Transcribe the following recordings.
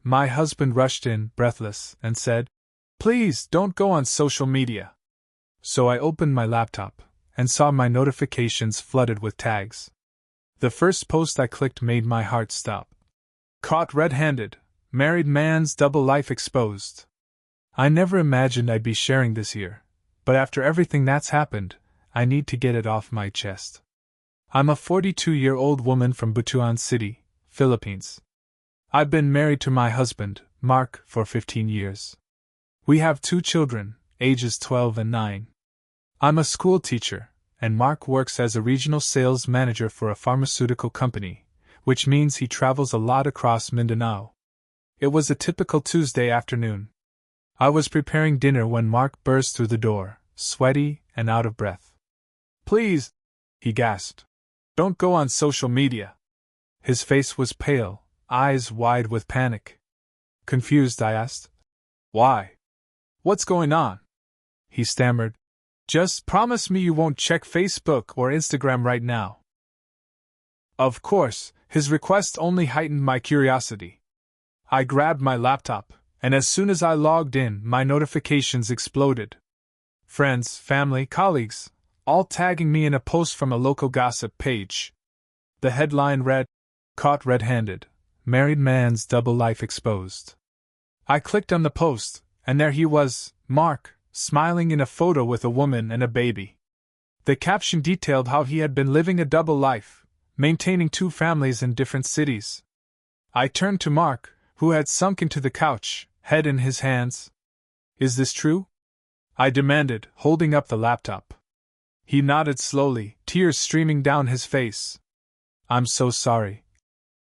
My husband rushed in, breathless, and said, "Please don't go on social media." So I opened my laptop and saw my notifications flooded with tags. The first post I clicked made my heart stop. Caught red-handed, married man's double life exposed. I never imagined I'd be sharing this here, but after everything that's happened, I need to get it off my chest. I'm a 42-year-old woman from Butuan City, Philippines. I've been married to my husband, Mark, for 15 years. We have 2 children, ages 12 and 9. I'm a school teacher, and Mark works as a regional sales manager for a pharmaceutical company, which means he travels a lot across Mindanao. It was a typical Tuesday afternoon. I was preparing dinner when Mark burst through the door, sweaty and out of breath. "Please," he gasped, "don't go on social media." His face was pale, eyes wide with panic. Confused, I asked, "Why? What's going on?" He stammered, "Just promise me you won't check Facebook or Instagram right now." Of course, his request only heightened my curiosity. I grabbed my laptop, and as soon as I logged in, my notifications exploded. Friends, family, colleagues, all tagging me in a post from a local gossip page. The headline read, "Caught red-handed, married man's double life exposed." I clicked on the post, and there he was, Mark, smiling in a photo with a woman and a baby. The caption detailed how he had been living a double life, maintaining 2 families in different cities. I turned to Mark, who had sunk into the couch, head in his hands. "Is this true?" I demanded, holding up the laptop. He nodded slowly, tears streaming down his face. "I'm so sorry,"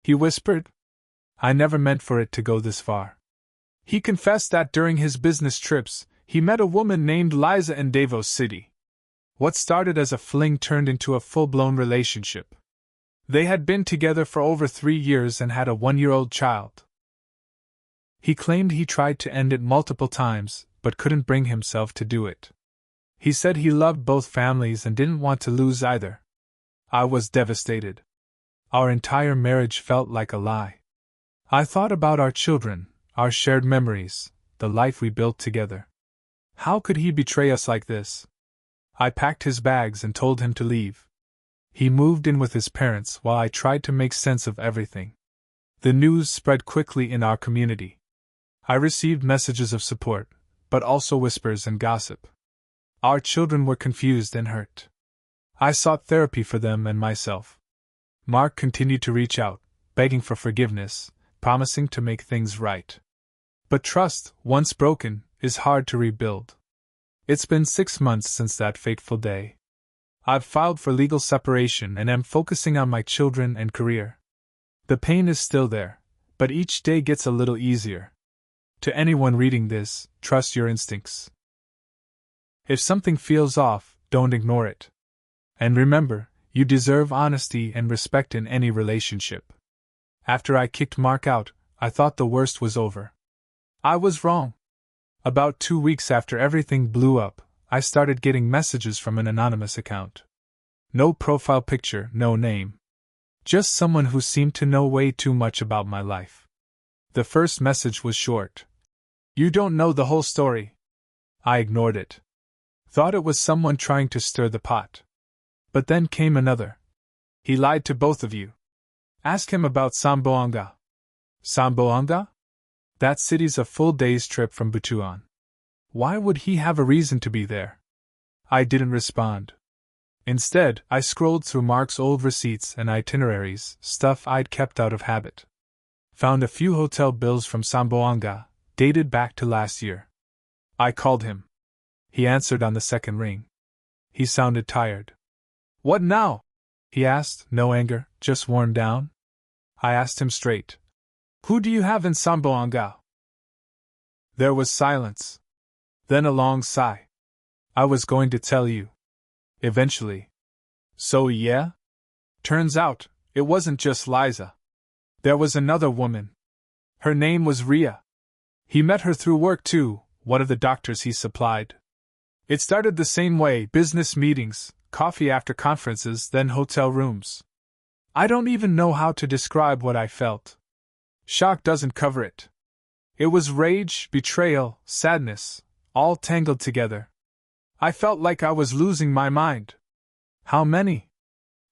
he whispered. "I never meant for it to go this far." He confessed that during his business trips, he met a woman named Liza in Davos City. What started as a fling turned into a full-blown relationship. They had been together for over 3 years and had a 1-year-old child. He claimed he tried to end it multiple times, but couldn't bring himself to do it. He said he loved both families and didn't want to lose either. I was devastated. Our entire marriage felt like a lie. I thought about our children, our shared memories, the life we built together. How could he betray us like this? I packed his bags and told him to leave. He moved in with his parents while I tried to make sense of everything. The news spread quickly in our community. I received messages of support, but also whispers and gossip. Our children were confused and hurt. I sought therapy for them and myself. Mark continued to reach out, begging for forgiveness, promising to make things right. But trust, once broken, is hard to rebuild. It's been 6 months since that fateful day. I've filed for legal separation and am focusing on my children and career. The pain is still there, but each day gets a little easier. To anyone reading this, trust your instincts. If something feels off, don't ignore it. And remember, you deserve honesty and respect in any relationship. After I kicked Mark out, I thought the worst was over. I was wrong. About 2 weeks after everything blew up, I started getting messages from an anonymous account. No profile picture, no name. Just someone who seemed to know way too much about my life. The first message was short. "You don't know the whole story." I ignored it. Thought it was someone trying to stir the pot. But then came another. "He lied to both of you. Ask him about Zamboanga." Zamboanga? That city's a full day's trip from Butuan. Why would he have a reason to be there? I didn't respond. Instead, I scrolled through Mark's old receipts and itineraries, stuff I'd kept out of habit. Found a few hotel bills from Zamboanga, dated back to last year. I called him. He answered on the second ring. He sounded tired. "What now?" he asked, no anger, just worn down. I asked him straight. "Who do you have in Zamboanga?" There was silence. Then a long sigh. "I was going to tell you. Eventually." "So yeah?" Turns out, it wasn't just Liza. There was another woman. Her name was Ria. He met her through work too, one of the doctors he supplied. It started the same way, business meetings, coffee after conferences, then hotel rooms. I don't even know how to describe what I felt. Shock doesn't cover it. It was rage, betrayal, sadness, all tangled together. I felt like I was losing my mind. How many?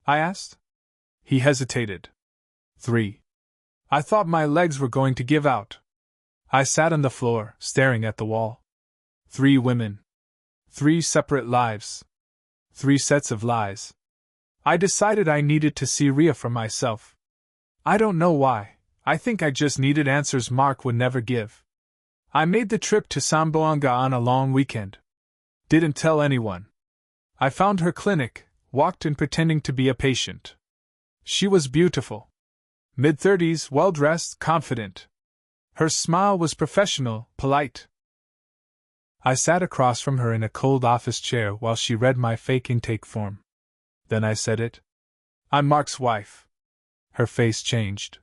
I asked. He hesitated. 3. I thought my legs were going to give out. I sat on the floor, staring at the wall. 3 women. 3 separate lives. 3 sets of lies. I decided I needed to see Ria for myself. I don't know why. I think I just needed answers Mark would never give. I made the trip to Zamboanga on a long weekend. Didn't tell anyone. I found her clinic, walked in pretending to be a patient. She was beautiful. Mid-30s, well-dressed, confident. Her smile was professional, polite. I sat across from her in a cold office chair while she read my fake intake form. Then I said it. I'm Mark's wife. Her face changed.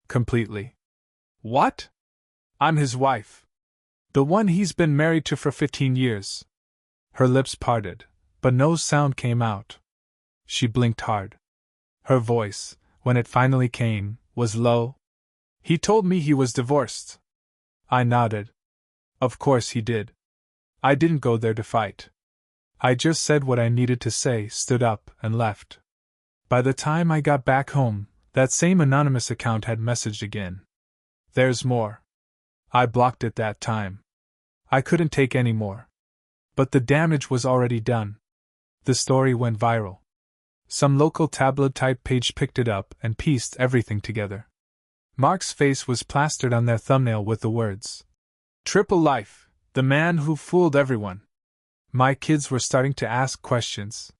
Completely. What? I'm his wife. The one he's been married to for 15 years. Her lips parted, but no sound came out. She blinked hard. Her voice, when it finally came, was low. He told me he was divorced. I nodded. Of course he did. I didn't go there to fight. I just said what I needed to say, stood up, and left. By the time I got back home, that same anonymous account had messaged again. There's more. I blocked it that time. I couldn't take any more. But the damage was already done. The story went viral. Some local tabloid-type page picked it up and pieced everything together. Mark's face was plastered on their thumbnail with the words, "Triple Life, the man who fooled everyone." My kids were starting to ask questions.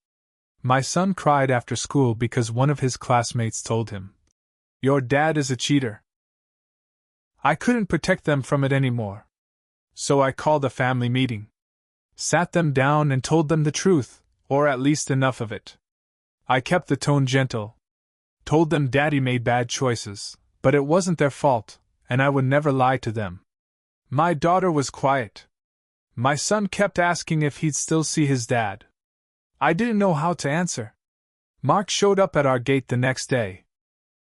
My son cried after school because one of his classmates told him, "Your dad is a cheater." I couldn't protect them from it anymore. So I called a family meeting. Sat them down and told them the truth, or at least enough of it. I kept the tone gentle. Told them Daddy made bad choices, but it wasn't their fault, and I would never lie to them. My daughter was quiet. My son kept asking if he'd still see his dad. I didn't know how to answer. Mark showed up at our gate the next day.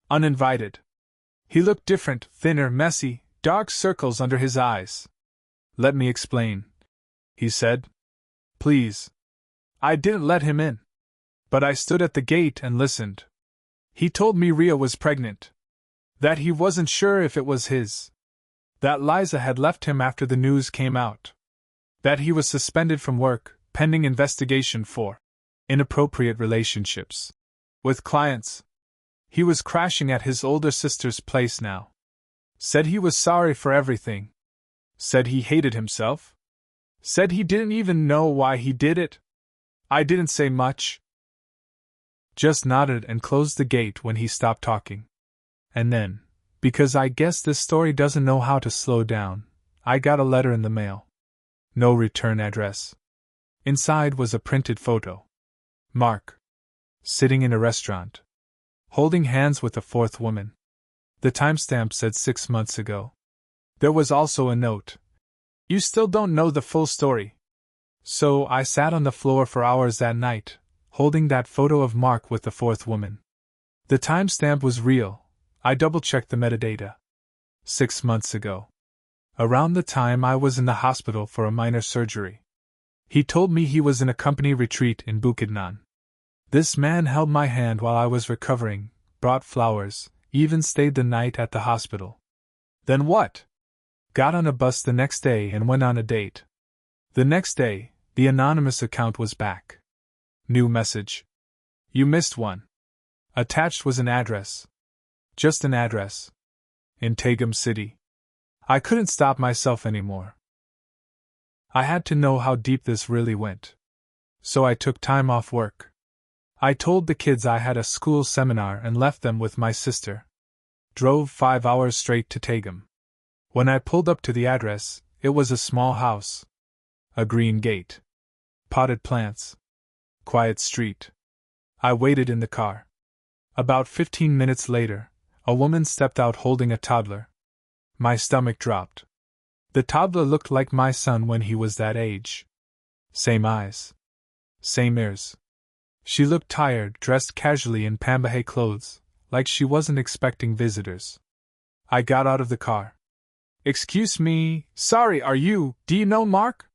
Uninvited. He looked different, thinner, messy, dark circles under his eyes. "Let me explain," he said. "Please." I didn't let him in. But I stood at the gate and listened. He told me Ria was pregnant. That he wasn't sure if it was his. That Liza had left him after the news came out. That he was suspended from work, pending investigation for inappropriate relationships with clients. He was crashing at his older sister's place now. Said he was sorry for everything. Said he hated himself. Said he didn't even know why he did it. I didn't say much. Just nodded and closed the gate when he stopped talking. And then, because I guess this story doesn't know how to slow down, I got a letter in the mail. No return address. Inside was a printed photo. Mark. Sitting in a restaurant. Holding hands with a 4th woman. The timestamp said 6 months ago. There was also a note. You still don't know the full story. So I sat on the floor for hours that night, holding that photo of Mark with the 4th woman. The timestamp was real. I double-checked the metadata. 6 months ago. Around the time I was in the hospital for a minor surgery. He told me he was in a company retreat in Bukidnon. This man held my hand while I was recovering, brought flowers, even stayed the night at the hospital. Then what? Got on a bus the next day and went on a date. The next day, the anonymous account was back. New message. You missed one. Attached was an address. Just an address. In Tagum City. I couldn't stop myself anymore. I had to know how deep this really went. So I took time off work. I told the kids I had a school seminar and left them with my sister. Drove 5 hours straight to Tagum. When I pulled up to the address, it was a small house. A green gate. Potted plants. Quiet street. I waited in the car. About 15 minutes later, a woman stepped out holding a toddler. My stomach dropped. The toddler looked like my son when he was that age. Same eyes. Same ears. She looked tired, dressed casually in Pambahay clothes, like she wasn't expecting visitors. I got out of the car. Excuse me, sorry, do you know Mark?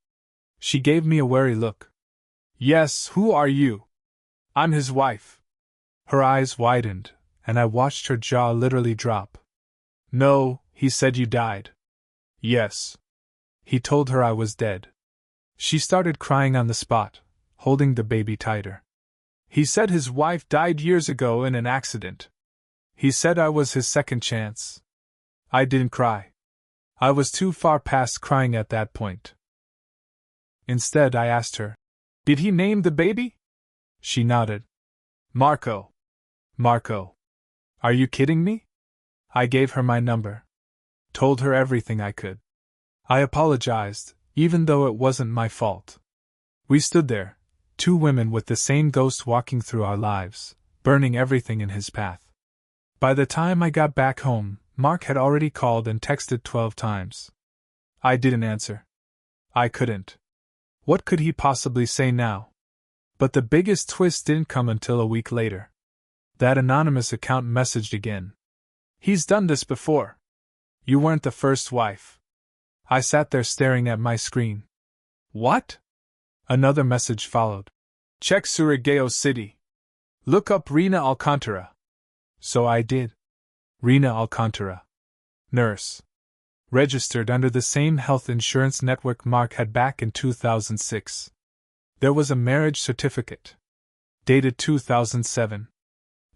She gave me a wary look. Yes, who are you? I'm his wife. Her eyes widened, and I watched her jaw literally drop. No, he said you died. Yes. He told her I was dead. She started crying on the spot, holding the baby tighter. He said his wife died years ago in an accident. He said I was his second chance. I didn't cry. I was too far past crying at that point. Instead, I asked her, did he name the baby? She nodded. Marco. Marco. Are you kidding me? I gave her my number. Told her everything I could. I apologized, even though it wasn't my fault. We stood there, two women with the same ghost walking through our lives, burning everything in his path. By the time I got back home, Mark had already called and texted 12 times. I didn't answer. I couldn't. What could he possibly say now? But the biggest twist didn't come until a week later. That anonymous account messaged again. He's done this before. You weren't the first wife. I sat there staring at my screen. What? Another message followed. Check Surigao City. Look up Rina Alcantara. So I did. Rina Alcantara. Nurse. Registered under the same health insurance network Mark had back in 2006. There was a marriage certificate. Dated 2007.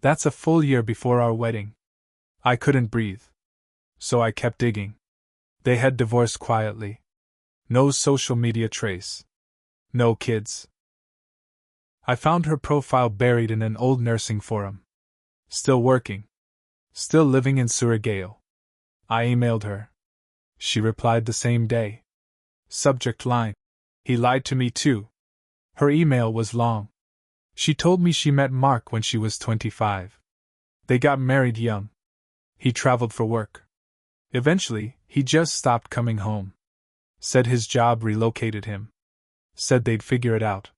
That's a full year before our wedding. I couldn't breathe. So I kept digging. They had divorced quietly. No social media trace. No kids. I found her profile buried in an old nursing forum. Still working. Still living in Surigao. I emailed her. She replied the same day. Subject line. He lied to me too. Her email was long. She told me she met Mark when she was 25. They got married young. He traveled for work. Eventually, he just stopped coming home. Said his job relocated him. Said they'd figure it out.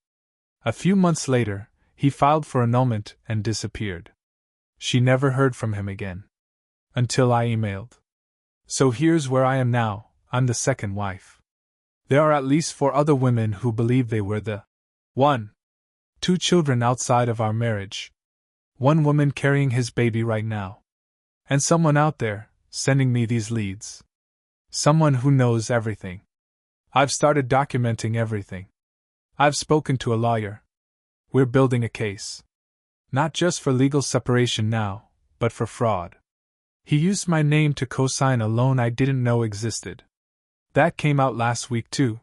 A few months later, he filed for annulment and disappeared. She never heard from him again. Until I emailed. So here's where I am now, I'm the second wife. There are at least 4 other women who believe they were the one. 2 children outside of our marriage. 1 woman carrying his baby right now. And someone out there, sending me these leads. Someone who knows everything. I've started documenting everything. I've spoken to a lawyer. We're building a case. Not just for legal separation now, but for fraud. He used my name to co-sign a loan I didn't know existed. That came out last week too.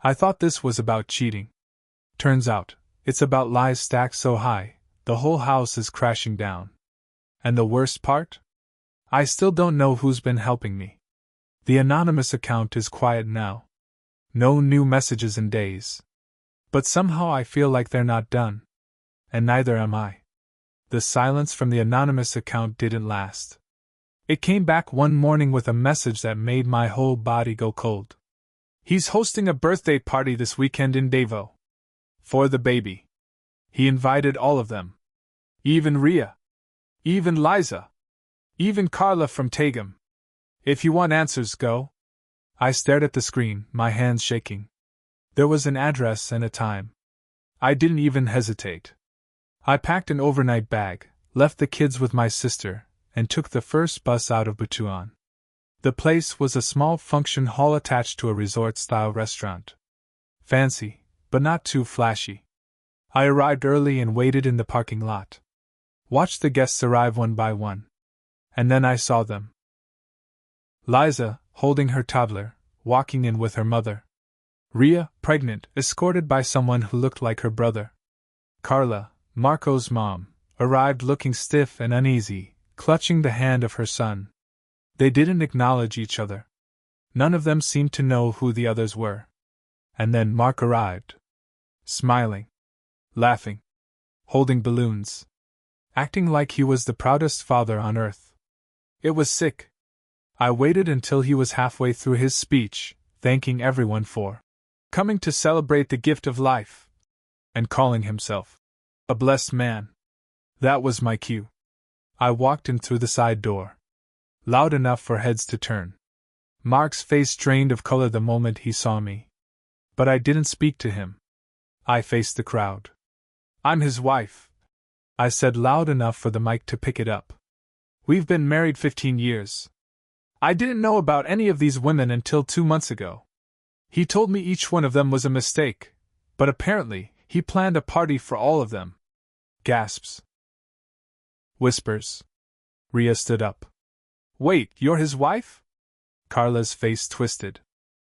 I thought this was about cheating. Turns out, it's about lies stacked so high, the whole house is crashing down. And the worst part? I still don't know who's been helping me. The anonymous account is quiet now. No new messages in days. But somehow I feel like they're not done. And neither am I. The silence from the anonymous account didn't last. It came back one morning with a message that made my whole body go cold. He's hosting a birthday party this weekend in Davao. For the baby. He invited all of them. Even Ria. Even Liza. Even Carla from Tagum. If you want answers, go. I stared at the screen, my hands shaking. There was an address and a time. I didn't even hesitate. I packed an overnight bag, left the kids with my sister, and took the first bus out of Butuan. The place was a small function hall attached to a resort-style restaurant. Fancy, but not too flashy. I arrived early and waited in the parking lot. Watched the guests arrive one by one. And then I saw them. Liza, holding her toddler, walking in with her mother. Ria, pregnant, escorted by someone who looked like her brother. Carla, Marco's mom, arrived looking stiff and uneasy, clutching the hand of her son. They didn't acknowledge each other. None of them seemed to know who the others were. And then Mark arrived. Smiling. Laughing. Holding balloons. Acting like he was the proudest father on earth. It was sick. I waited until he was halfway through his speech, thanking everyone for coming to celebrate the gift of life, and calling himself a blessed man. That was my cue. I walked in through the side door. Loud enough for heads to turn. Mark's face drained of color the moment he saw me. But I didn't speak to him. I faced the crowd. I'm his wife, I said loud enough for the mic to pick it up. We've been married 15 years. I didn't know about any of these women until 2 months ago. He told me each one of them was a mistake, but apparently, he planned a party for all of them. Gasps. Whispers. Rhea stood up. Wait, you're his wife? Carla's face twisted.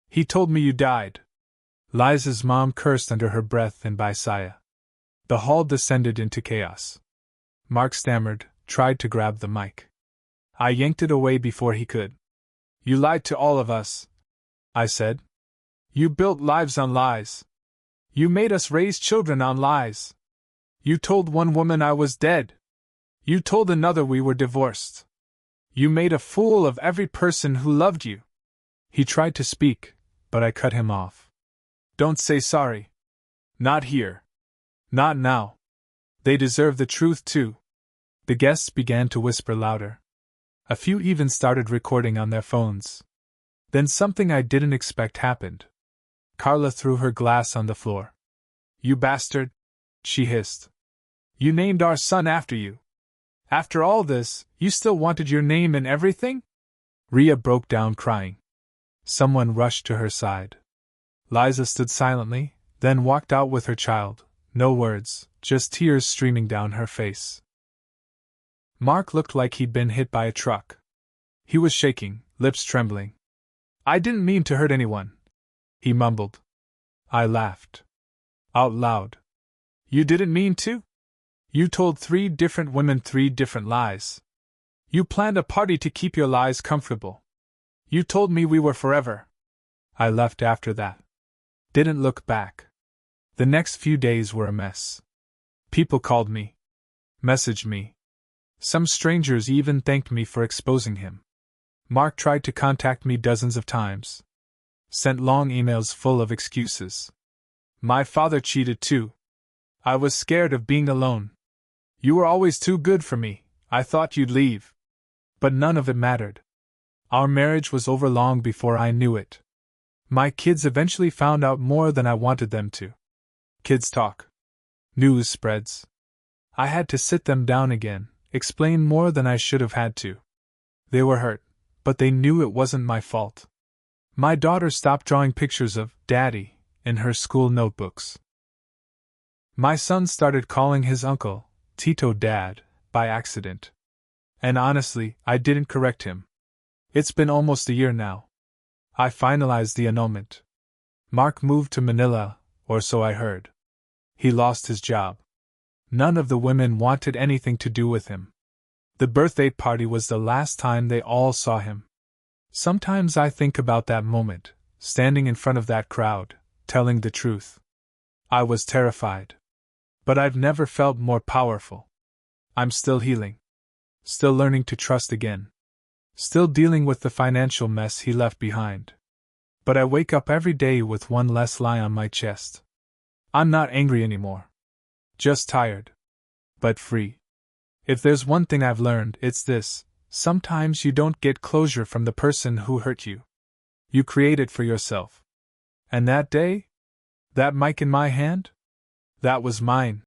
He told me you died. Liza's mom cursed under her breath and by Saya. The hall descended into chaos. Mark stammered, tried to grab the mic. I yanked it away before he could. You lied to all of us, I said. You built lives on lies. You made us raise children on lies. You told one woman I was dead. You told another we were divorced. You made a fool of every person who loved you. He tried to speak, but I cut him off. Don't say sorry. Not here. Not now. They deserve the truth too. The guests began to whisper louder. A few even started recording on their phones. Then something I didn't expect happened. Carla threw her glass on the floor. You bastard, she hissed. You named our son after you. After all this, you still wanted your name in everything? Rhea broke down crying. Someone rushed to her side. Liza stood silently, then walked out with her child. No words, just tears streaming down her face. Mark looked like he'd been hit by a truck. He was shaking, lips trembling. I didn't mean to hurt anyone, he mumbled. I laughed. Out loud. You didn't mean to? You told 3 different women 3 different lies. You planned a party to keep your lies comfortable. You told me we were forever. I left after that. Didn't look back. The next few days were a mess. People called me. Messaged me. Some strangers even thanked me for exposing him. Mark tried to contact me dozens of times. Sent long emails full of excuses. My father cheated too. I was scared of being alone. You were always too good for me, I thought you'd leave. But none of it mattered. Our marriage was over long before I knew it. My kids eventually found out more than I wanted them to. Kids talk. News spreads. I had to sit them down again, explain more than I should have had to. They were hurt, but they knew it wasn't my fault. My daughter stopped drawing pictures of Daddy in her school notebooks. My son started calling his uncle, Tito, Dad, by accident. And honestly, I didn't correct him. It's been almost a year now. I finalized the annulment. Mark moved to Manila, or so I heard. He lost his job. None of the women wanted anything to do with him. The birthday party was the last time they all saw him. Sometimes I think about that moment, standing in front of that crowd, telling the truth. I was terrified. But I've never felt more powerful. I'm still healing. Still learning to trust again. Still dealing with the financial mess he left behind. But I wake up every day with one less lie on my chest. I'm not angry anymore. Just tired. But free. If there's one thing I've learned, it's this: sometimes you don't get closure from the person who hurt you. You create it for yourself. And that day? That mic in my hand? That was mine.